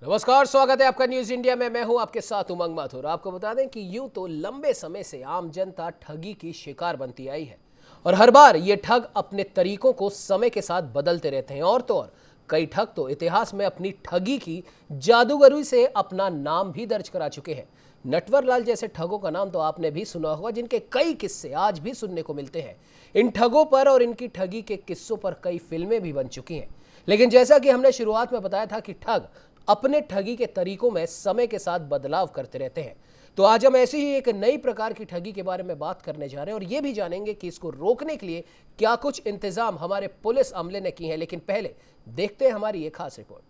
नमस्कार, स्वागत है आपका न्यूज इंडिया में। मैं हूं आपके साथ उमंग माथुर। आपको बता दें कि यूं तो लंबे समय से आम जनता ठगी की शिकार बनती आई है और हर बार ये ठग अपने तरीकों को समय के साथ बदलते रहते हैं। और तो और कई ठग तो इतिहास में अपनी ठगी की जादूगरी से अपना नाम भी दर्ज करा चुके हैं। नटवर लाल जैसे ठगों का नाम तो आपने भी सुना होगा, जिनके कई किस्से आज भी सुनने को मिलते हैं। इन ठगों पर और इनकी ठगी के किस्सों पर कई फिल्में भी बन चुकी हैं। लेकिन जैसा कि हमने शुरुआत में बताया था कि ठग अपने ठगी के तरीकों में समय के साथ बदलाव करते रहते हैं, तो आज हम ऐसी ही एक नई प्रकार की ठगी के बारे में बात करने जा रहे हैं और यह भी जानेंगे कि इसको रोकने के लिए क्या कुछ इंतजाम हमारे पुलिस अमले ने किए हैं। लेकिन पहले देखते हैं हमारी एक खास रिपोर्ट।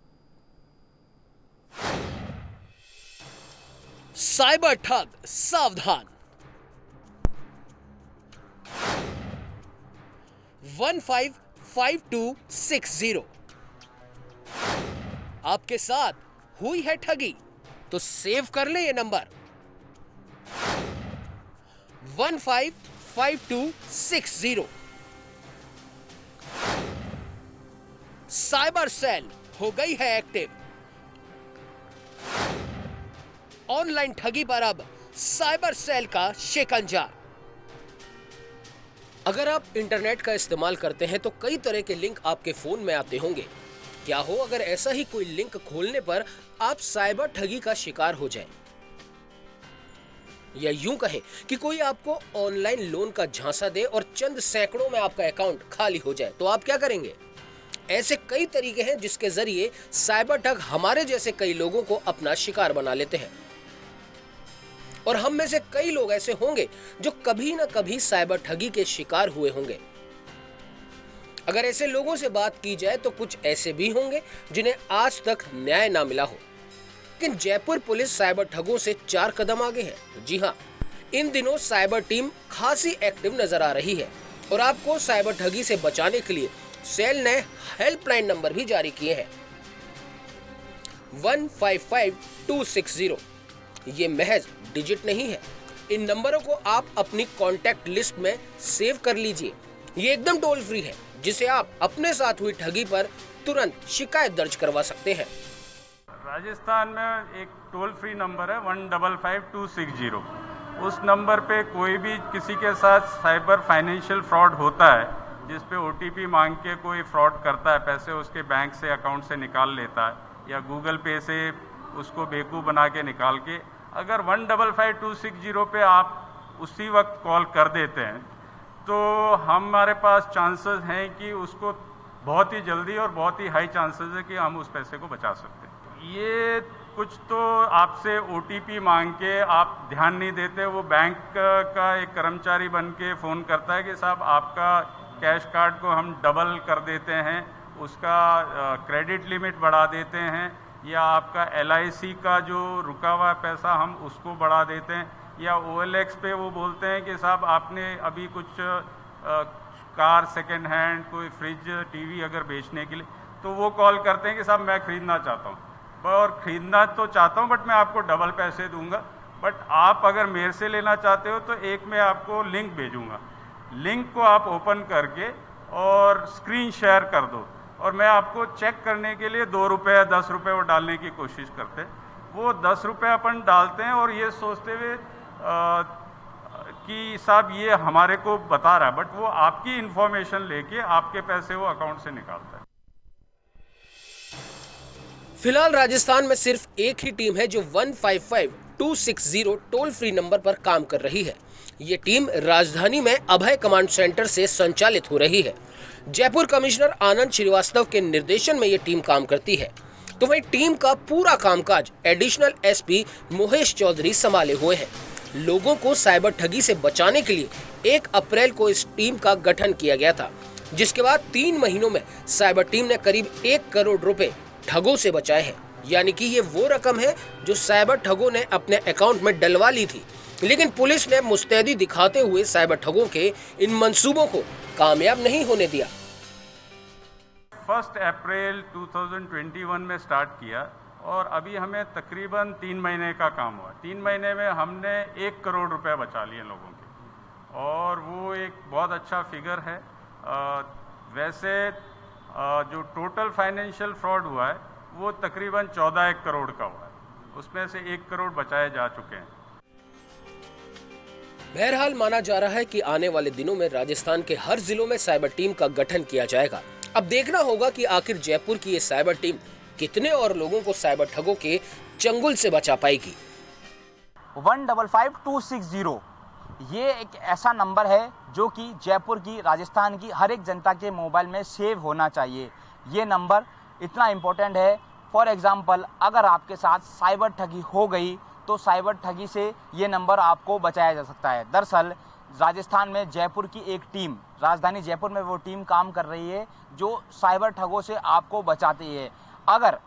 साइबर ठग सावधान। 155260। आपके साथ हुई है ठगी तो सेव कर ले ये नंबर 155260। साइबर सेल हो गई है एक्टिव। ऑनलाइन ठगी पर अब साइबर सेल का शिकंजा। अगर आप इंटरनेट का इस्तेमाल करते हैं तो कई तरह के लिंक आपके फोन में आते होंगे। क्या हो अगर ऐसा ही कोई लिंक खोलने पर आप साइबर ठगी का शिकार हो जाएं? या यूं कहें कि कोई आपको ऑनलाइन लोन का झांसा दे और चंद सैकड़ों में आपका अकाउंट खाली हो जाए, तो आप क्या करेंगे? ऐसे कई तरीके हैं जिसके जरिए साइबर ठग हमारे जैसे कई लोगों को अपना शिकार बना लेते हैं। और हम में से कई लोग ऐसे होंगे जो कभी ना कभी साइबर ठगी के शिकार हुए होंगे। अगर ऐसे लोगों से बात की जाए तो कुछ ऐसे भी होंगे जिन्हें आज तक न्याय ना मिला हो। लेकिन जयपुर पुलिस साइबर ठगों से 4 कदम आगे है। जी हां, इन दिनों साइबर टीम खासी एक्टिव नजर आ रही है और आपको साइबर ठगी से बचाने के लिए सेल ने हेल्पलाइन नंबर भी जारी किए हैं 155260। ये महज डिजिट नहीं है। इन नंबरों को आप अपनी कॉन्टैक्ट लिस्ट में सेव कर लीजिए। ये एकदम टोल फ्री है, जिसे आप अपने साथ हुई ठगी पर तुरंत शिकायत दर्ज करवा सकते हैं। राजस्थान में एक टोल फ्री नंबर है 155260। उस नंबर पे कोई भी किसी के साथ साइबर फाइनेंशियल फ्रॉड होता है, जिस पे OTP मांग के कोई फ्रॉड करता है, पैसे उसके बैंक से अकाउंट से निकाल लेता है या गूगल पे से उसको बेवकूफ़ बना के निकाल के, अगर 155260 पे आप उसी वक्त कॉल कर देते हैं तो हमारे पास चांसेस हैं कि उसको बहुत ही जल्दी और बहुत ही हाई चांसेस है कि हम उस पैसे को बचा सकते हैं। ये कुछ तो आपसे OTP मांग के आप ध्यान नहीं देते, वो बैंक का एक कर्मचारी बन के फ़ोन करता है कि साहब आपका कैश कार्ड को हम डबल कर देते हैं, उसका क्रेडिट लिमिट बढ़ा देते हैं, या आपका LIC का जो रुका हुआ पैसा हम उसको बढ़ा देते हैं, या OLX पे वो बोलते हैं कि साहब आपने अभी कुछ कार सेकेंड हैंड, कोई फ्रिज TV अगर बेचने के लिए, तो वो कॉल करते हैं कि साहब मैं ख़रीदना चाहता हूँ और ख़रीदना तो चाहता हूँ बट मैं आपको डबल पैसे दूंगा, बट आप अगर मेरे से लेना चाहते हो तो एक मैं आपको लिंक भेजूँगा, लिंक को आप ओपन करके और स्क्रीन शेयर कर दो और मैं आपको चेक करने के लिए 2 रुपये या 10 रुपये वो डालने की कोशिश करते हैं। वो 10 रुपये अपन डालते हैं और ये सोचते हुए कि साहब ये हमारे को बता रहा है, बट वो आपकी इंफॉर्मेशन लेके आपके पैसे वो अकाउंट से निकालता है। फिलहाल राजस्थान में सिर्फ एक ही टीम है जो 155260 टोल फ्री नंबर पर काम कर रही है। ये टीम राजधानी में अभय कमांड सेंटर से संचालित हो रही है। जयपुर कमिश्नर आनंद श्रीवास्तव के निर्देशन में ये टीम काम करती है। तो वही टीम का पूरा कामकाज एडिशनल SP मोहेश चौधरी संभाले हुए हैं। लोगों को साइबर ठगी से बचाने के लिए 1 अप्रैल को इस टीम का गठन किया गया था, जिसके बाद 3 महीनों में साइबर टीम ने करीब 1 करोड़ रुपए ठगों से बचाए हैं। यानी कि ये वो रकम है जो साइबर ठगों ने अपने अकाउंट में डलवा ली थी। लेकिन पुलिस ने मुस्तैदी दिखाते हुए साइबर ठगों के इन मंसूबों को कामयाब नहीं होने दिया। 1 अप्रैल 2021 में स्टार्ट किया और अभी हमें तकरीबन 3 महीने का काम हुआ। 3 महीने में हमने 1 करोड़ रुपए बचा लिए लोगों के, और वो एक बहुत अच्छा फिगर है। वैसे जो टोटल फाइनेंशियल फ्रॉड हुआ है वो तकरीबन 14 करोड़ का हुआ है। उसमें से 1 करोड़ बचाए जा चुके हैं। बहरहाल माना जा रहा है कि आने वाले दिनों में राजस्थान के हर जिलों में साइबर टीम का गठन किया जाएगा। अब देखना होगा कि आखिर जयपुर की ये साइबर टीम कितने और लोगों को साइबर ठगों के चंगुल से बचा पाएगी। 155260 ये एक ऐसा नंबर है जो कि जयपुर की, राजस्थान की हर एक जनता के मोबाइल में सेव होना चाहिए। ये नंबर इतना इम्पोर्टेंट है। फॉर एग्जांपल, अगर आपके साथ साइबर ठगी हो गई तो साइबर ठगी से ये नंबर आपको बचाया जा सकता है। दरअसल राजस्थान में जयपुर की एक टीम, राजधानी जयपुर में वो टीम काम कर रही है जो साइबर ठगों से आपको बचाती है। अगर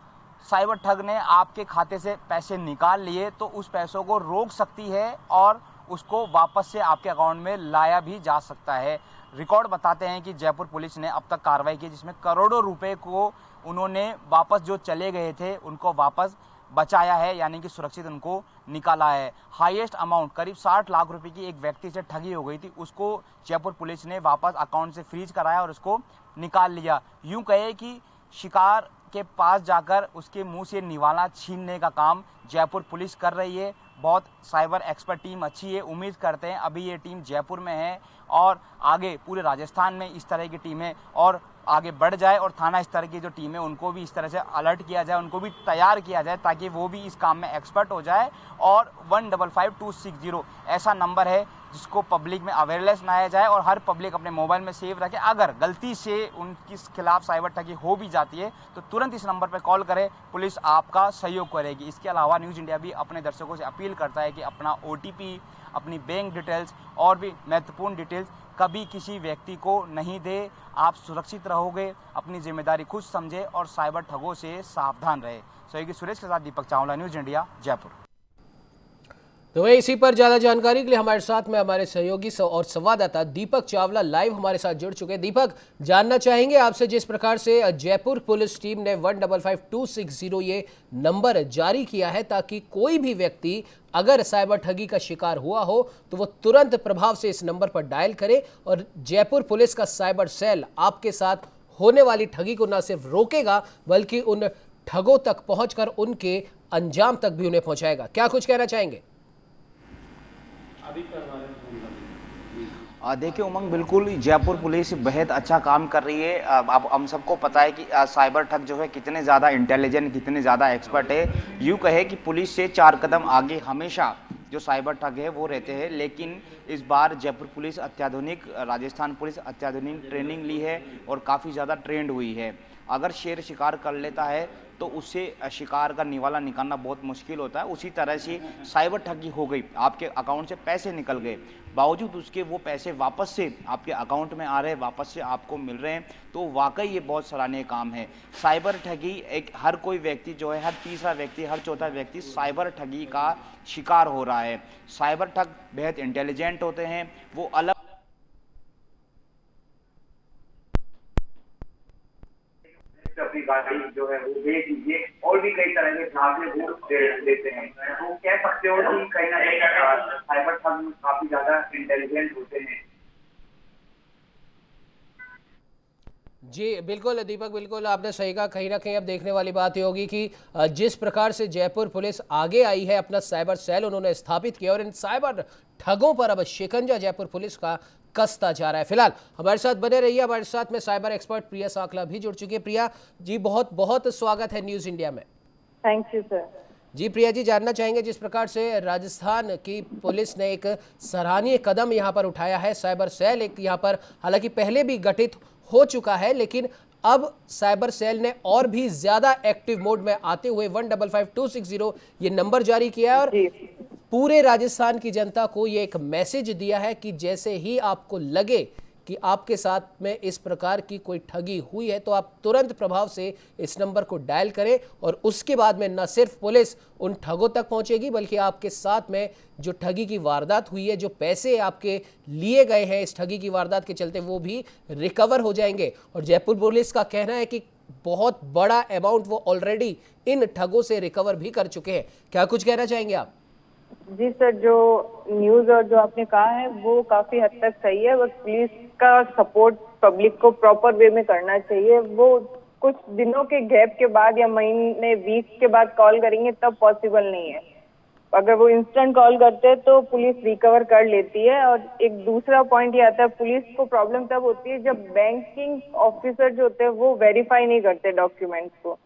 साइबर ठग ने आपके खाते से पैसे निकाल लिए तो उस पैसों को रोक सकती है और उसको वापस से आपके अकाउंट में लाया भी जा सकता है। रिकॉर्ड बताते हैं कि जयपुर पुलिस ने अब तक कार्रवाई की जिसमें करोड़ों रुपए को उन्होंने वापस, जो चले गए थे उनको वापस बचाया है, यानी कि सुरक्षित उनको निकाला है। हाईएस्ट अमाउंट करीब 60 लाख रुपए की एक व्यक्ति से ठगी हो गई थी, उसको जयपुर पुलिस ने वापस अकाउंट से फ्रीज कराया और उसको निकाल लिया। यूं कहे कि शिकार के पास जाकर उसके मुंह से निवाला छीनने का काम जयपुर पुलिस कर रही है। बहुत साइबर एक्सपर्ट टीम अच्छी है। उम्मीद करते हैं अभी ये टीम जयपुर में है और आगे पूरे राजस्थान में इस तरह की टीमें और आगे बढ़ जाए और थाना स्तर की जो टीम है उनको भी इस तरह से अलर्ट किया जाए, उनको भी तैयार किया जाए ताकि वो भी इस काम में एक्सपर्ट हो जाए। और 155260 ऐसा नंबर है जिसको पब्लिक में अवेयरनेस लाया जाए और हर पब्लिक अपने मोबाइल में सेव रखे। अगर गलती से उनके खिलाफ साइबर ठगी हो भी जाती है तो तुरंत इस नंबर पर कॉल करें, पुलिस आपका सहयोग करेगी। इसके अलावा न्यूज़ इंडिया भी अपने दर्शकों से अपील करता है कि अपना OTP, अपनी बैंक डिटेल्स और भी महत्वपूर्ण डिटेल्स कभी किसी व्यक्ति को नहीं दे। आप सुरक्षित रहोगे, अपनी जिम्मेदारी खुद समझे और साइबर ठगों से सावधान रहे। सहयोगी सुरेश के साथ दीपक चावला, न्यूज़ इंडिया, जयपुर। तो वही इसी पर ज्यादा जानकारी के लिए हमारे साथ में हमारे सहयोगी और संवाददाता दीपक चावला लाइव हमारे साथ जुड़ चुके हैं। दीपक, जानना चाहेंगे आपसे, जिस प्रकार से जयपुर पुलिस टीम ने 155260 ये नंबर जारी किया है ताकि कोई भी व्यक्ति अगर साइबर ठगी का शिकार हुआ हो तो वो तुरंत प्रभाव से इस नंबर पर डायल करे और जयपुर पुलिस का साइबर सेल आपके साथ होने वाली ठगी को न सिर्फ रोकेगा बल्कि उन ठगों तक पहुंचकर उनके अंजाम तक भी उन्हें पहुंचाएगा। क्या कुछ कहना चाहेंगे? देखिए उमंग, बिल्कुल जयपुर पुलिस बेहद अच्छा काम कर रही है। अब हम सबको पता है कि साइबर ठग जो है कितने ज़्यादा इंटेलिजेंट, कितने ज़्यादा एक्सपर्ट है। यूँ कहे कि पुलिस से 4 कदम आगे हमेशा जो साइबर ठग है वो रहते हैं। लेकिन इस बार जयपुर पुलिस अत्याधुनिक, राजस्थान पुलिस अत्याधुनिक ट्रेनिंग ली है और काफ़ी ज़्यादा ट्रेंड हुई है। अगर शेर शिकार कर लेता है तो उससे शिकार का निवाला निकालना बहुत मुश्किल होता है। उसी तरह से साइबर ठगी हो गई, आपके अकाउंट से पैसे निकल गए, बावजूद उसके वो पैसे वापस से आपके अकाउंट में आ रहे हैं, वापस से आपको मिल रहे हैं, तो वाकई ये बहुत सराहनीय काम है। साइबर ठगी एक हर कोई व्यक्ति जो है, हर तीसरा व्यक्ति, हर चौथा व्यक्ति साइबर ठगी का शिकार हो रहा है। साइबर ठग बेहद इंटेलिजेंट होते हैं, वो अलग अपनी गाड़ी जो है वो बेच दीजिए और भी कई तरह के झांसे घूस देते हैं। तो कह सकते हो कि कहीं ना कहीं साइबर ठग काफी ज्यादा इंटेलिजेंट होते हैं। जी बिल्कुल दीपक, बिल्कुल आपने सही कहा। कहीं ना कहीं अब देखने वाली बात ये होगी कि जिस प्रकार से जयपुर पुलिस आगे आई है, अपना साइबर सेल उन्होंने स्थापित किया और इन साइबर ठगों पर अब शिकंजा जयपुर पुलिस का कसता जा रहा है। फिलहाल हमारे साथ बने रहिए। हमारे साथ में साइबर एक्सपर्ट प्रिया साकला भी जुड़ चुकी है। प्रिया जी, बहुत बहुत स्वागत है न्यूज़ इंडिया में। Thank you sir. जी प्रिया जी, जानना चाहेंगे जिस प्रकार से राजस्थान की पुलिस ने एक सराहनीय कदम यहाँ पर उठाया है, साइबर सेल एक यहाँ पर हालांकि पहले भी गठित हो चुका है लेकिन अब साइबर सेल ने और भी ज्यादा एक्टिव मोड में आते हुए 155260 ये नंबर जारी किया है और पूरे राजस्थान की जनता को ये एक मैसेज दिया है कि जैसे ही आपको लगे कि आपके साथ में इस प्रकार की कोई ठगी हुई है तो आप तुरंत प्रभाव से इस नंबर को डायल करें और उसके बाद में न सिर्फ पुलिस उन ठगों तक पहुंचेगी बल्कि आपके साथ में जो ठगी की वारदात हुई है, जो पैसे आपके लिए गए हैं इस ठगी की वारदात के चलते, वो भी रिकवर हो जाएंगे। और जयपुर पुलिस का कहना है कि बहुत बड़ा अमाउंट वो ऑलरेडी इन ठगों से रिकवर भी कर चुके हैं। क्या कुछ कहना चाहेंगे आप? जी सर, जो न्यूज और जो आपने कहा है वो काफी हद तक सही है, बस पुलिस का सपोर्ट पब्लिक को प्रॉपर वे में करना चाहिए। वो कुछ दिनों के गैप के बाद या महीने 20 के बाद कॉल करेंगे तब पॉसिबल नहीं है। अगर वो इंस्टेंट कॉल करते हैं तो पुलिस रिकवर कर लेती है। और एक दूसरा पॉइंट ये आता है, पुलिस को प्रॉब्लम तब होती है जब बैंकिंग ऑफिसर जो होते हैं वो वेरीफाई नहीं करते डॉक्यूमेंट्स को।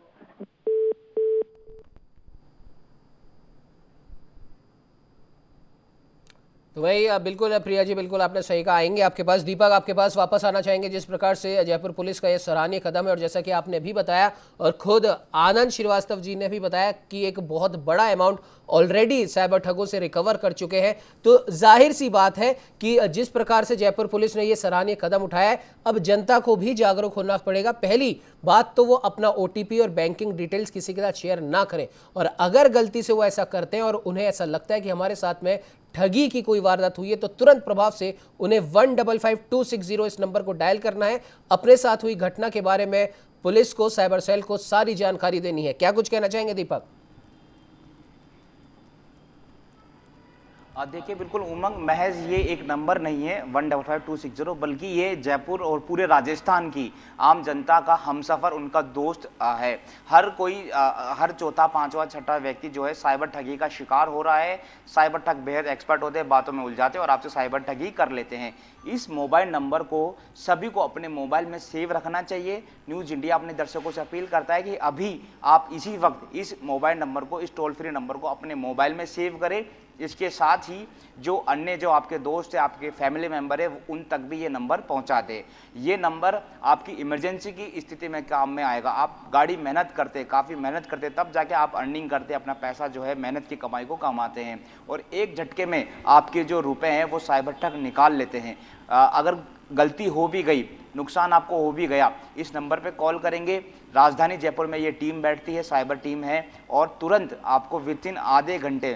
तो वही बिल्कुल प्रिया जी, बिल्कुल आपने सही कहा। आएंगे आपके पास। दीपक, आपके पास वापस आना चाहेंगे। जिस प्रकार से जयपुर पुलिस का ये सराहनीय कदम है और जैसा कि आपने भी बताया और खुद आनंद श्रीवास्तव जी ने भी बताया कि एक बहुत बड़ा अमाउंट ऑलरेडी साइबर ठगों से रिकवर कर चुके हैं, तो जाहिर सी बात है कि जिस प्रकार से जयपुर पुलिस ने ये सराहनीय कदम उठाया है, अब जनता को भी जागरूक होना पड़ेगा। पहली बात तो वो अपना OTP और बैंकिंग डिटेल्स किसी के साथ शेयर ना करें, और अगर गलती से वो ऐसा करते हैं और उन्हें ऐसा लगता है कि हमारे साथ में ठगी की कोई वारदात हुई है, तो तुरंत प्रभाव से उन्हें 155260 इस नंबर को डायल करना है। अपने साथ हुई घटना के बारे में पुलिस को, साइबर सेल को सारी जानकारी देनी है। क्या कुछ कहना चाहेंगे दीपक? देखिए, बिल्कुल उमंग, महज ये एक नंबर नहीं है 155260, बल्कि ये जयपुर और पूरे राजस्थान की आम जनता का हमसफ़र, उनका दोस्त है। हर कोई, हर चौथा, पांचवा, छठा व्यक्ति जो है साइबर ठगी का शिकार हो रहा है। साइबर ठग बेहद एक्सपर्ट होते हैं, बातों में उलझाते हैं और आपसे साइबर ठगी कर लेते हैं। इस मोबाइल नंबर को सभी को अपने मोबाइल में सेव रखना चाहिए। न्यूज़ इंडिया अपने दर्शकों से अपील करता है कि अभी आप इसी वक्त इस मोबाइल नंबर को, इस टोल फ्री नंबर को अपने मोबाइल में सेव करें। इसके साथ ही जो अन्य, जो आपके दोस्त है, आपके फैमिली मेंबर है, उन तक भी ये नंबर पहुंचा दे। ये नंबर आपकी इमरजेंसी की स्थिति में काम में आएगा। आप गाड़ी मेहनत करते, काफ़ी मेहनत करते, तब जाके आप अर्निंग करते, अपना पैसा जो है मेहनत की कमाई को कमाते हैं, और एक झटके में आपके जो रुपए हैं वो साइबर ठग निकाल लेते हैं। अगर गलती हो भी गई, नुकसान आपको हो भी गया, इस नंबर पे कॉल करेंगे। राजधानी जयपुर में ये टीम बैठती है, साइबर टीम है, और तुरंत आपको विथिन आधे घंटे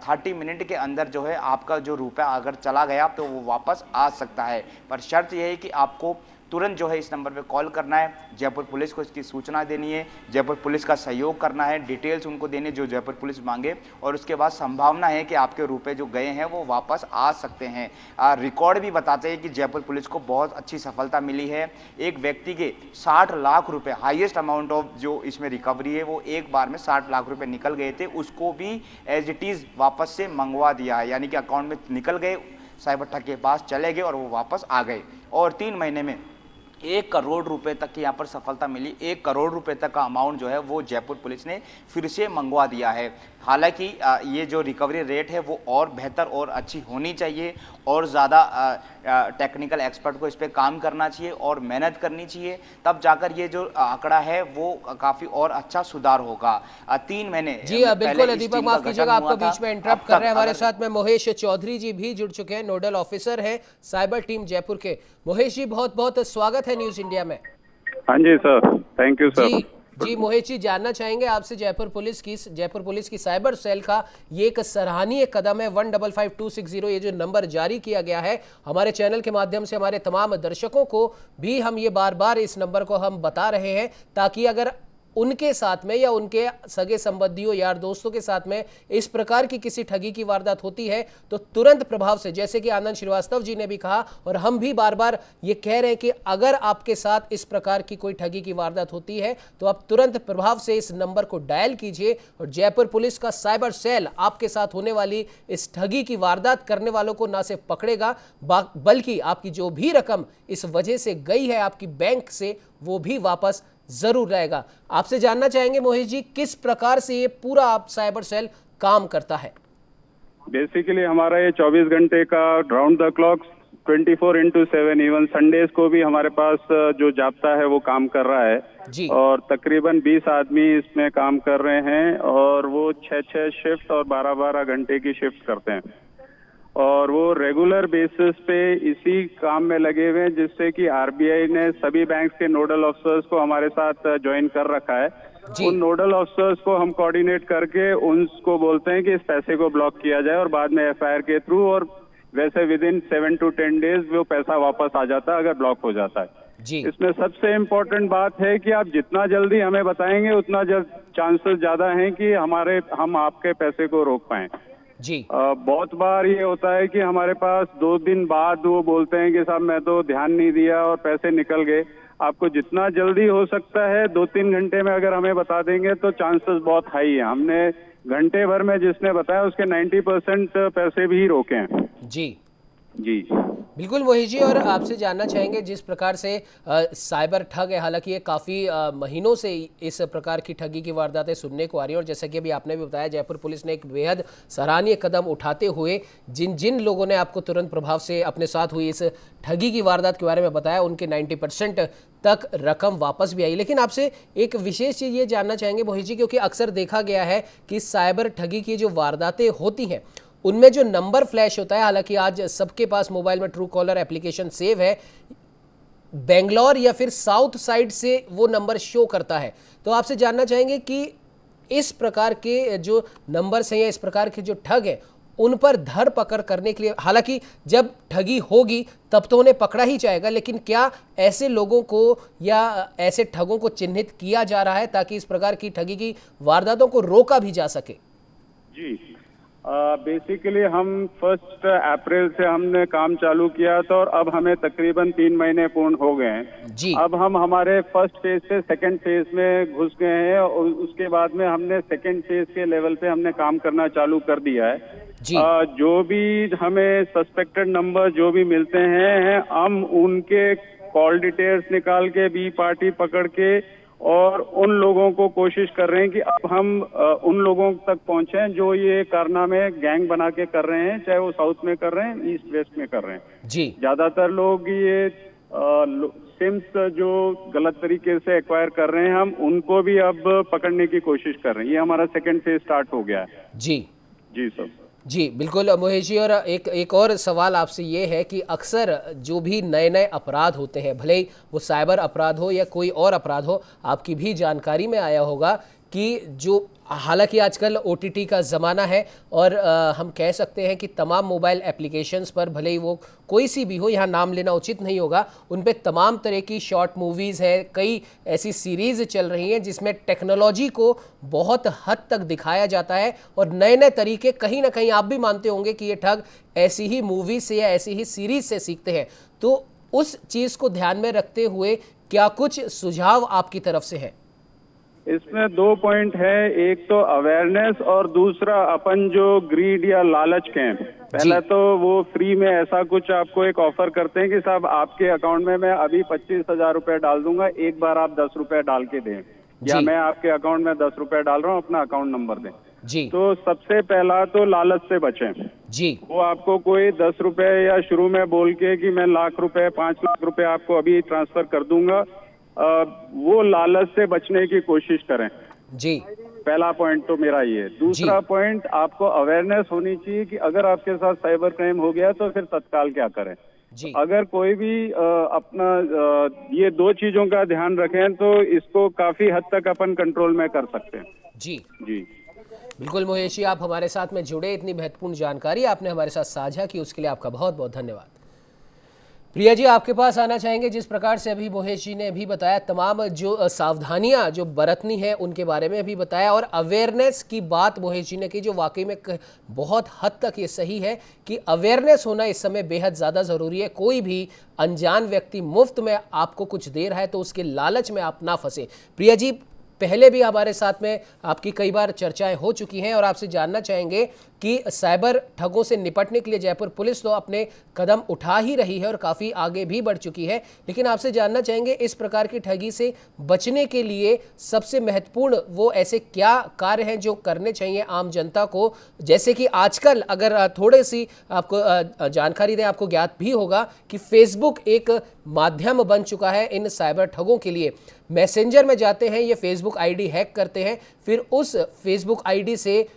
30 मिनट के अंदर जो है आपका जो रुपया अगर चला गया तो वो वापस आ सकता है। पर शर्त यह है कि आपको तुरंत जो है इस नंबर पे कॉल करना है, जयपुर पुलिस को इसकी सूचना देनी है, जयपुर पुलिस का सहयोग करना है, डिटेल्स उनको देने जो जयपुर पुलिस मांगे, और उसके बाद संभावना है कि आपके रुपए जो गए हैं वो वापस आ सकते हैं। रिकॉर्ड भी बताते हैं कि जयपुर पुलिस को बहुत अच्छी सफलता मिली है। एक व्यक्ति के 60 लाख रुपए, हाईएस्ट अमाउंट ऑफ जो इसमें रिकवरी है, वो एक बार में 60 लाख रुपए निकल गए थे, उसको भी एज इट इज़ वापस से मंगवा दिया है। यानी कि अकाउंट में निकल गए, साइबर ठग के पास चले गए और वो वापस आ गए। और 3 महीने में 1 करोड़ रुपए तक की यहाँ पर सफलता मिली। 1 करोड़ रुपए तक का अमाउंट जो है वो जयपुर पुलिस ने फिर से मंगवा दिया है। हालांकि ये जो रिकवरी रेट है वो और बेहतर और अच्छी होनी चाहिए, और ज़्यादा टेक्निकल एक्सपर्ट को इस पर काम करना चाहिए और मेहनत करनी चाहिए, तब जाकर ये जो आंकड़ा है वो काफ़ी और अच्छा सुधार होगा। 3 महीने जी बिल्कुल दीपक, माफ कीजिएगा आपको बीच में इंटरप्ट कर रहे हैं। हमारे साथ में महेश चौधरी जी भी जुड़ चुके हैं, नोडल ऑफिसर हैं साइबर टीम जयपुर के। महेश जी, बहुत बहुत स्वागत है न्यूज़ इंडिया में। हाँ जी सर, थैंक यू सर। जी मोहित जी, जानना चाहेंगे आपसे जयपुर पुलिस की साइबर सेल का ये एक सराहनीय कदम है 155260, ये जो नंबर जारी किया गया है, हमारे चैनल के माध्यम से हमारे तमाम दर्शकों को भी हम ये बार बार इस नंबर को हम बता रहे हैं, ताकि अगर उनके साथ में या उनके सगे संबंधियों, यार दोस्तों के साथ में इस प्रकार की किसी ठगी की वारदात होती है तो तुरंत प्रभाव से, जैसे कि आनंद श्रीवास्तव जी ने भी कहा और हम भी बार बार ये कह रहे हैं कि अगर आपके साथ इस प्रकार की कोई ठगी की वारदात होती है तो आप तुरंत प्रभाव से इस नंबर को डायल कीजिए, और जयपुर पुलिस का साइबर सेल आपके साथ होने वाली इस ठगी की वारदात करने वालों को ना सिर्फ पकड़ेगा, बल्कि आपकी जो भी रकम इस वजह से गई है आपकी बैंक से, वो भी वापस जरूर रहेगा। आपसे जानना चाहेंगे मोहित जी, किस प्रकार से ये पूरा आप साइबर सेल काम करता है? बेसिकली हमारा ये 24 घंटे का round the clock 24/7, even Sundays को भी हमारे पास जो जाप्ता है वो काम कर रहा है जी। और तकरीबन 20 आदमी इसमें काम कर रहे हैं, और वो 6 शिफ्ट और 12 घंटे की शिफ्ट करते हैं, और वो रेगुलर बेसिस पे इसी काम में लगे हुए हैं, जिससे कि आरबीआई ने सभी बैंक के नोडल ऑफिसर्स को हमारे साथ ज्वाइन कर रखा है। उन नोडल ऑफिसर्स को हम कोऑर्डिनेट करके उनको बोलते हैं कि इस पैसे को ब्लॉक किया जाए, और बाद में एफआईआर के थ्रू, और वैसे विदिन 7 to 10 डेज वो पैसा वापस आ जाता है अगर ब्लॉक हो जाता है जी। इसमें सबसे इम्पोर्टेंट बात है कि आप जितना जल्दी हमें बताएंगे उतना चांसेस ज्यादा हैं कि हम आपके पैसे को रोक पाएं जी। बहुत बार ये होता है कि हमारे पास 2 दिन बाद वो बोलते हैं कि साहब मैं तो ध्यान नहीं दिया और पैसे निकल गए। आपको जितना जल्दी हो सकता है 2-3 घंटे में अगर हमें बता देंगे तो चांसेस बहुत हाई है। हमने घंटे भर में जिसने बताया उसके 90% पैसे भी रोके हैं। जी जी बिल्कुल मोहित जी, और आपसे जानना चाहेंगे जिस प्रकार से साइबर ठग है, हालांकि ये काफ़ी महीनों से इस प्रकार की ठगी की वारदातें सुनने को आ रही हैं, और जैसा कि अभी आपने भी बताया जयपुर पुलिस ने एक बेहद सराहनीय कदम उठाते हुए जिन जिन लोगों ने आपको तुरंत प्रभाव से अपने साथ हुई इस ठगी की वारदात के बारे में बताया, उनके 90% तक रकम वापस भी आई। लेकिन आपसे एक विशेष चीज़ ये जानना चाहेंगे मोहित जी, क्योंकि अक्सर देखा गया है कि साइबर ठगी की जो वारदातें होती हैं उनमें जो नंबर फ्लैश होता है, हालांकि आज सबके पास मोबाइल में ट्रू कॉलर एप्लीकेशन सेव है, बेंगलोर या फिर साउथ साइड से वो नंबर शो करता है। तो आपसे जानना चाहेंगे कि इस प्रकार के जो नंबर्स हैं या इस प्रकार के जो ठग हैं उन पर धर पकड़ करने के लिए, हालांकि जब ठगी होगी तब तो उन्हें पकड़ा ही जाएगा, लेकिन क्या ऐसे लोगों को या ऐसे ठगों को चिन्हित किया जा रहा है ताकि इस प्रकार की ठगी की वारदातों को रोका भी जा सके? जी बेसिकली हम 1 अप्रैल से हमने काम चालू किया था और अब हमें तकरीबन 3 महीने पूर्ण हो गए हैं जी। अब हम हमारे फर्स्ट फेज से सेकंड फेज में घुस गए हैं और उसके बाद में हमने सेकंड फेज के लेवल पे हमने काम करना चालू कर दिया है जी। जो भी हमें सस्पेक्टेड नंबर जो भी मिलते हैं हम उनके कॉल डिटेल्स निकाल के बी पार्टी पकड़ के और उन लोगों को कोशिश कर रहे हैं कि अब हम उन लोगों तक पहुंचे जो ये कारनामे गैंग बना के कर रहे हैं, चाहे वो साउथ में कर रहे हैं, ईस्ट वेस्ट में कर रहे हैं। जी ज्यादातर लोग ये सिम्स जो गलत तरीके से एक्वायर कर रहे हैं हम उनको भी अब पकड़ने की कोशिश कर रहे हैं। ये हमारा सेकंड फेज स्टार्ट हो गया है। जी जी सर। जी बिल्कुल मोहित जी, और एक और सवाल आपसे ये है कि अक्सर जो भी नए नए अपराध होते हैं, भले ही वो साइबर अपराध हो या कोई और अपराध हो, आपकी भी जानकारी में आया होगा कि जो हालांकि आजकल OTT का ज़माना है और हम कह सकते हैं कि तमाम मोबाइल एप्लीकेशंस पर, भले ही वो कोई सी भी हो, यहाँ नाम लेना उचित नहीं होगा, उन पे तमाम तरह की शॉर्ट मूवीज़ है, कई ऐसी सीरीज़ चल रही हैं जिसमें टेक्नोलॉजी को बहुत हद तक दिखाया जाता है और नए नए तरीके, कहीं ना कहीं आप भी मानते होंगे कि ये ठग ऐसी ही मूवी से या ऐसी ही सीरीज़ से सीखते हैं। तो उस चीज़ को ध्यान में रखते हुए क्या कुछ सुझाव आपकी तरफ से है? इसमें 2 पॉइंट है, एक तो अवेयरनेस और दूसरा अपन जो ग्रीड या लालच के हैं। पहला तो वो फ्री में ऐसा कुछ आपको एक ऑफर करते हैं कि साहब आपके अकाउंट में मैं अभी 25,000 रुपए डाल दूंगा, एक बार आप 10 रुपए डाल के दें, या मैं आपके अकाउंट में 10 रुपए डाल रहा हूँ, अपना अकाउंट नंबर दें। जी। तो सबसे पहला तो लालच से बचें। जी। वो आपको कोई 10 रुपए या शुरू में बोल के कि मैं लाख रुपए 5 लाख रुपए आपको अभी ट्रांसफर कर दूंगा, वो लालच से बचने की कोशिश करें। जी। पहला पॉइंट तो मेरा ये। दूसरा पॉइंट, आपको अवेयरनेस होनी चाहिए कि अगर आपके साथ साइबर क्राइम हो गया तो फिर तत्काल क्या करें। जी। अगर कोई भी अपना ये 2 चीजों का ध्यान रखें तो इसको काफी हद तक अपन कंट्रोल में कर सकते हैं। जी जी बिल्कुल मोहित जी, आप हमारे साथ में जुड़े, इतनी महत्वपूर्ण जानकारी आपने हमारे साथ साझा की, उसके लिए आपका बहुत बहुत धन्यवाद। प्रिया जी, आपके पास आना चाहेंगे, जिस प्रकार से अभी मोहेश जी ने अभी बताया, तमाम जो सावधानियां जो बरतनी है उनके बारे में भी बताया, और अवेयरनेस की बात मोहेश जी ने की जो वाकई में बहुत हद तक ये सही है कि अवेयरनेस होना इस समय बेहद ज़्यादा ज़रूरी है। कोई भी अनजान व्यक्ति मुफ्त में आपको कुछ दे रहा है तो उसके लालच में आप ना फंसे। प्रिया जी, पहले भी हमारे साथ में आपकी कई बार चर्चाएं हो चुकी हैं और आपसे जानना चाहेंगे कि साइबर ठगों से निपटने के लिए जयपुर पुलिस तो अपने कदम उठा ही रही है और काफ़ी आगे भी बढ़ चुकी है, लेकिन आपसे जानना चाहेंगे इस प्रकार की ठगी से बचने के लिए सबसे महत्वपूर्ण वो ऐसे क्या कार्य हैं जो करने चाहिए आम जनता को? जैसे कि आजकल अगर थोड़ी सी आपको जानकारी दें, आपको ज्ञात भी होगा कि फेसबुक एक माध्यम बन चुका है इन साइबर ठगों के लिए। मैसेंजर में जाते हैं, ये फेसबुक आईडी हैक करते हैं, फिर उस फेसबुक आईडी से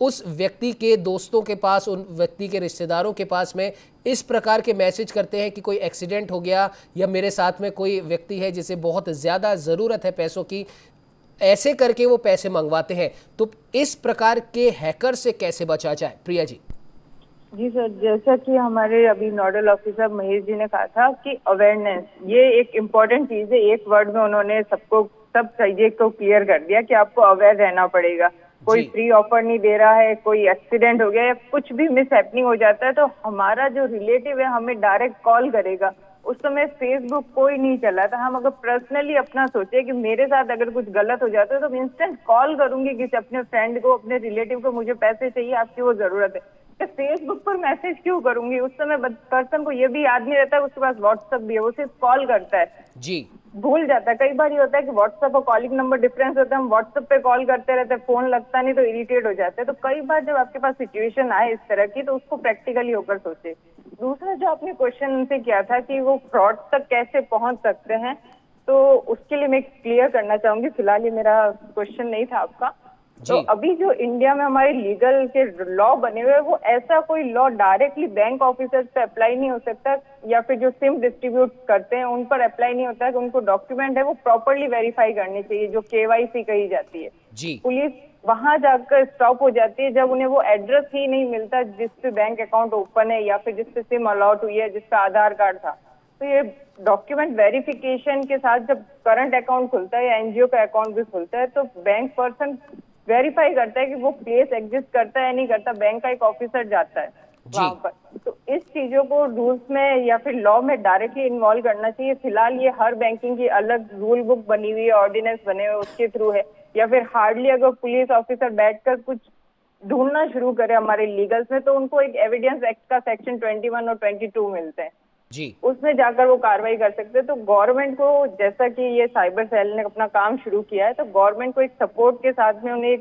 उस व्यक्ति के दोस्तों के पास, उन व्यक्ति के रिश्तेदारों के पास में इस प्रकार के मैसेज करते हैं कि कोई एक्सीडेंट हो गया या मेरे साथ में कोई व्यक्ति है जिसे बहुत ज़्यादा ज़रूरत है पैसों की, ऐसे करके वो पैसे मंगवाते हैं। तो इस प्रकार के हैकर से कैसे बचा जाए? प्रिया जी। जी सर, जैसा कि हमारे अभी नोडल ऑफिसर महेश जी ने कहा था कि अवेयरनेस ये एक इम्पोर्टेंट चीज है। एक वर्ड में उन्होंने सबको सब चीजें को क्लियर कर दिया कि आपको अवेयर रहना पड़ेगा। कोई फ्री ऑफर नहीं दे रहा है, कोई एक्सीडेंट हो गया या कुछ भी मिस हैपनिंग हो जाता है तो हमारा जो रिलेटिव है हमें डायरेक्ट कॉल करेगा, उस समय फेसबुक कोई नहीं चला था। हम अगर पर्सनली अपना सोचे कि मेरे साथ अगर कुछ गलत हो जाता है तो इंस्टेंट कॉल करूंगी किसी अपने फ्रेंड को, अपने रिलेटिव को, मुझे पैसे चाहिए, आपकी वो जरूरत है। तो फेसबुक पर मैसेज क्यों करूंगी? उस समय पर्सन को ये भी याद नहीं रहता है उसके पास व्हाट्सएप भी है, वो सिर्फ कॉल करता है, जी भूल जाता है। कई बार ये होता है कि व्हाट्सएप और कॉलिंग नंबर डिफरेंस होता है, हम व्हाट्सएप पे कॉल करते रहते हैं, फोन लगता नहीं तो इरिटेट हो जाते हैं। तो कई बार जब आपके पास सिचुएशन आए इस तरह की तो उसको प्रैक्टिकली होकर सोचे। दूसरा जो आपने क्वेश्चन उनसे किया था कि वो फ्रॉड तक कैसे पहुंच सकते हैं, तो उसके लिए मैं क्लियर करना चाहूंगी। फिलहाल ये मेरा क्वेश्चन नहीं था आपका। तो अभी जो इंडिया में हमारे लीगल के लॉ बने हुए हैं वो ऐसा कोई लॉ डायरेक्टली बैंक ऑफिसर्स पे अप्लाई नहीं हो सकता, या फिर जो सिम डिस्ट्रीब्यूट करते हैं उन पर अप्लाई नहीं होता है कि उनको डॉक्यूमेंट है वो प्रॉपरली वेरीफाई करने चाहिए, जो केवाईसी कही जाती है। जी पुलिस वहां जाकर स्टॉप हो जाती है जब उन्हें वो एड्रेस ही नहीं मिलता जिसपे बैंक अकाउंट ओपन है या फिर जिसपे सिम अलॉट हुई है, जिसपे आधार कार्ड था। तो ये डॉक्यूमेंट वेरिफिकेशन के साथ जब करंट अकाउंट खुलता है या एनजीओ का अकाउंट भी खुलता है तो बैंक पर्सन वेरीफाई करता है कि वो प्लेस एग्जिस्ट करता है या नहीं करता, बैंक का एक ऑफिसर जाता है वहां पर। तो इस चीजों को रूल्स में या फिर लॉ में डायरेक्टली इन्वॉल्व करना चाहिए। फिलहाल ये हर बैंकिंग की अलग रूल बुक बनी हुई है, ऑर्डिनेंस बने हुए उसके थ्रू है, या फिर हार्डली अगर पुलिस ऑफिसर बैठकर कुछ ढूंढना शुरू करे हमारे लीगल्स में तो उनको एक एविडेंस एक्ट का सेक्शन 21 और 22 मिलते हैं जी, उसमें जाकर वो कार्रवाई कर सकते हैं। तो गवर्नमेंट को, जैसा कि ये साइबर सेल ने अपना काम शुरू किया है, तो गवर्नमेंट को एक सपोर्ट के साथ में उन्हें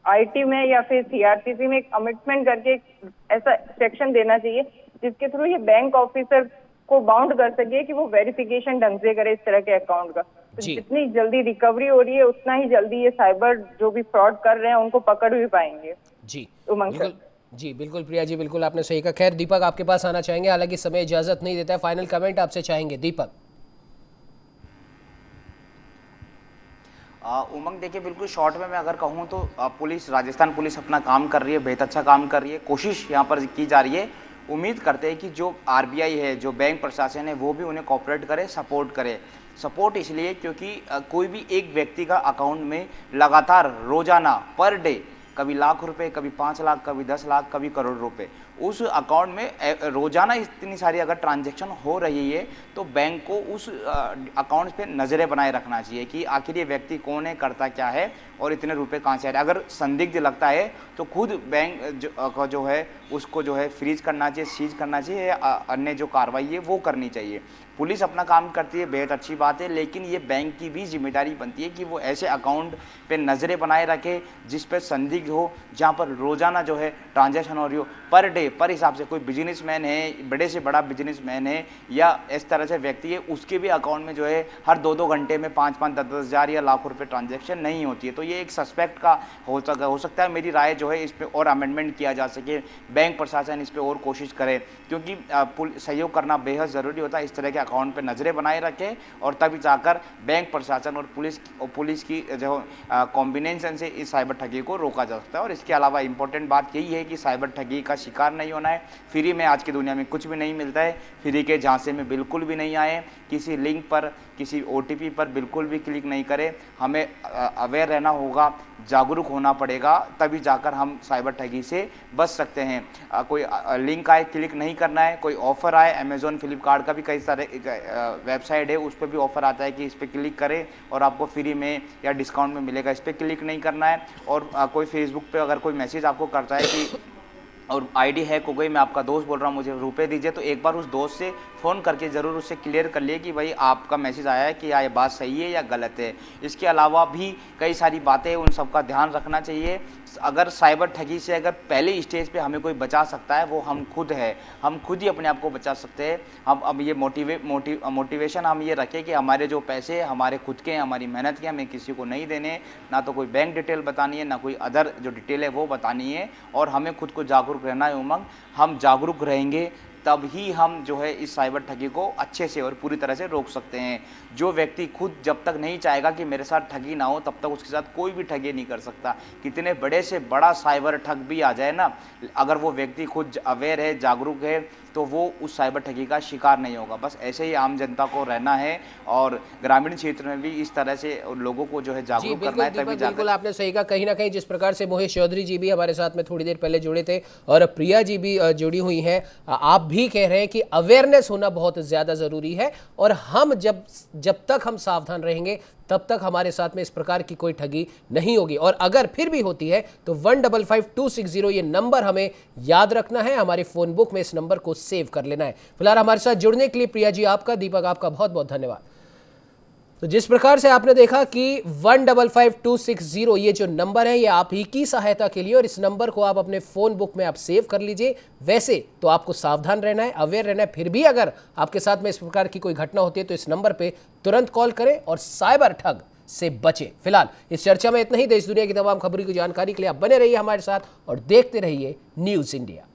आईटी में या फिर सीआरपीसी में एक कमिटमेंट करके एक ऐसा सेक्शन देना चाहिए जिसके थ्रू ये बैंक ऑफिसर को बाउंड कर सके कि वो वेरिफिकेशन ढंग से करे इस तरह के अकाउंट का। तो जितनी जल्दी रिकवरी हो रही है उतना ही जल्दी ये साइबर जो भी फ्रॉड कर रहे हैं उनको पकड़ भी पाएंगे। जी उमंग सर। जी बिल्कुल प्रिया जी, बिल्कुल आपने सही कहा। खैर दीपक आपके पास आना चाहेंगे, हालांकि समय इजाजत नहीं देता है, फाइनल कमेंट आपसे चाहेंगे दीपक। उमंग देखिए, बिल्कुल शॉर्ट में मैं अगर कहूँ तो पुलिस, राजस्थान पुलिस अपना काम कर रही है, बेहद अच्छा काम कर रही है, कोशिश यहाँ पर की जा रही है। उम्मीद करते हैं कि जो आरबीआई है, जो बैंक प्रशासन है, वो भी उन्हें कोऑपरेट करे, सपोर्ट करे। सपोर्ट इसलिए क्योंकि कोई भी एक व्यक्ति का अकाउंट में लगातार रोजाना पर डे कभी लाख रुपए, कभी 5 लाख, कभी 10 लाख, कभी करोड़ रुपए, उस अकाउंट में रोजाना इतनी सारी अगर ट्रांजैक्शन हो रही है तो बैंक को उस अकाउंट पे नज़रें बनाए रखना चाहिए कि आखिर ये व्यक्ति कौन है, करता क्या है और इतने रुपए कहाँ से आ रहे हैं। अगर संदिग्ध लगता है तो खुद बैंक जो है उसको जो है फ्रीज करना चाहिए, सीज करना चाहिए, अन्य जो कार्रवाई है वो करनी चाहिए। पुलिस अपना काम करती है, बेहद अच्छी बात है, लेकिन ये बैंक की भी जिम्मेदारी बनती है कि वो ऐसे अकाउंट पे नज़रें बनाए रखे जिस पे संदिग्ध हो, जहाँ पर रोजाना जो है ट्रांजैक्शन हो रही हो, पर डे, पर हिसाब से। कोई बिजनेसमैन है, बड़े से बड़ा बिजनेसमैन है या इस तरह से व्यक्ति है, उसके भी अकाउंट में जो है हर 2-2 घंटे में 5-5, 10-10 हज़ार या लाख रुपए ट्रांजैक्शन नहीं होती है। तो ये एक सस्पेक्ट का हो सकता है। मेरी राय जो है इस पर और अमेंडमेंट किया जा सके, बैंक प्रशासन इस पर और कोशिश करे, क्योंकि सहयोग करना बेहद ज़रूरी होता है। इस तरह के अकाउंट पे नज़रें बनाए रखे और तभी जाकर बैंक प्रशासन और पुलिस की जो कॉम्बिनेशन से इस साइबर ठगी को रोका जा सकता है। और इसके अलावा इंपॉर्टेंट बात यही है कि साइबर ठगी का शिकार नहीं होना है। फ्री में आज की दुनिया में कुछ भी नहीं मिलता है, फ्री के झांसे में बिल्कुल भी नहीं आए। किसी लिंक पर, किसी OTP पर बिल्कुल भी क्लिक नहीं करें। हमें अवेयर रहना होगा, जागरूक होना पड़ेगा, तभी जाकर हम साइबर ठगी से बच सकते हैं। कोई लिंक आए क्लिक नहीं करना है, कोई ऑफर आए, अमेजोन फ्लिपकार्ट का भी कई सारे वेबसाइट है, उस पर भी ऑफर आता है कि इस पर क्लिक करें और आपको फ्री में या डिस्काउंट में मिलेगा, इस पर क्लिक नहीं करना है। और कोई फेसबुक पे अगर कोई मैसेज आपको करता है कि और आईडी हैक हो गई, मैं आपका दोस्त बोल रहा हूँ, मुझे रुपए दीजिए, तो एक बार उस दोस्त से फ़ोन करके ज़रूर उससे क्लियर कर लिए कि भाई आपका मैसेज आया है कि ये बात सही है या गलत है। इसके अलावा भी कई सारी बातें, उन सब का ध्यान रखना चाहिए। अगर साइबर ठगी से अगर पहले स्टेज पे हमें कोई बचा सकता है वो हम खुद है, हम खुद ही अपने आप को बचा सकते हैं। हम अब ये मोटिवेशन हम ये रखें कि हमारे जो पैसे हमारे खुद के हैं, हमारी मेहनत के, हमें किसी को नहीं देने, ना तो कोई बैंक डिटेल बतानी है, ना कोई अदर जो डिटेल है वो बतानी है, और हमें खुद को जागरूक रहना है। उमंग, हम जागरूक रहेंगे तब ही हम जो है इस साइबर ठगी को अच्छे से और पूरी तरह से रोक सकते हैं। जो व्यक्ति खुद जब तक नहीं चाहेगा कि मेरे साथ ठगी ना हो, तब तक उसके साथ कोई भी ठगी नहीं कर सकता। कितने बड़े से बड़ा साइबर ठग भी आ जाए ना, अगर वो व्यक्ति खुद अवेयर है, जागरूक है, तो वो उस साइबर ठगी का शिकार नहीं होगा। बस ऐसे ही आम जनता को रहना है और ग्रामीण क्षेत्र में भी इस तरह से लोगों को जो है जागरूक करना है। तभी बिल्कुल आपने सही कहा। कहीं ना कहीं जिस प्रकार से मोहित चौधरी जी भी हमारे साथ में थोड़ी देर पहले जुड़े थे और प्रिया जी भी जुड़ी हुई हैं, आप भी कह रहे हैं कि अवेयरनेस होना बहुत ज्यादा जरूरी है और हम जब तक हम सावधान रहेंगे तब तक हमारे साथ में इस प्रकार की कोई ठगी नहीं होगी। और अगर फिर भी होती है तो 155260 ये नंबर हमें याद रखना है, हमारे फोन बुक में इस नंबर को सेव कर लेना है। फिलहाल हमारे साथ जुड़ने के लिए प्रिया जी आपका, दीपक आपका बहुत बहुत धन्यवाद। तो जिस प्रकार से आपने देखा कि 155260 ये जो नंबर है ये आप ही की सहायता के लिए, और इस नंबर को आप अपने फोन बुक में आप सेव कर लीजिए। वैसे तो आपको सावधान रहना है, अवेयर रहना है, फिर भी अगर आपके साथ में इस प्रकार की कोई घटना होती है तो इस नंबर पे तुरंत कॉल करें और साइबर ठग से बचें। फिलहाल इस चर्चा में इतना ही। देश दुनिया की तमाम खबरों की जानकारी के लिए आप बने रहिए हमारे साथ और देखते रहिए न्यूज़ इंडिया।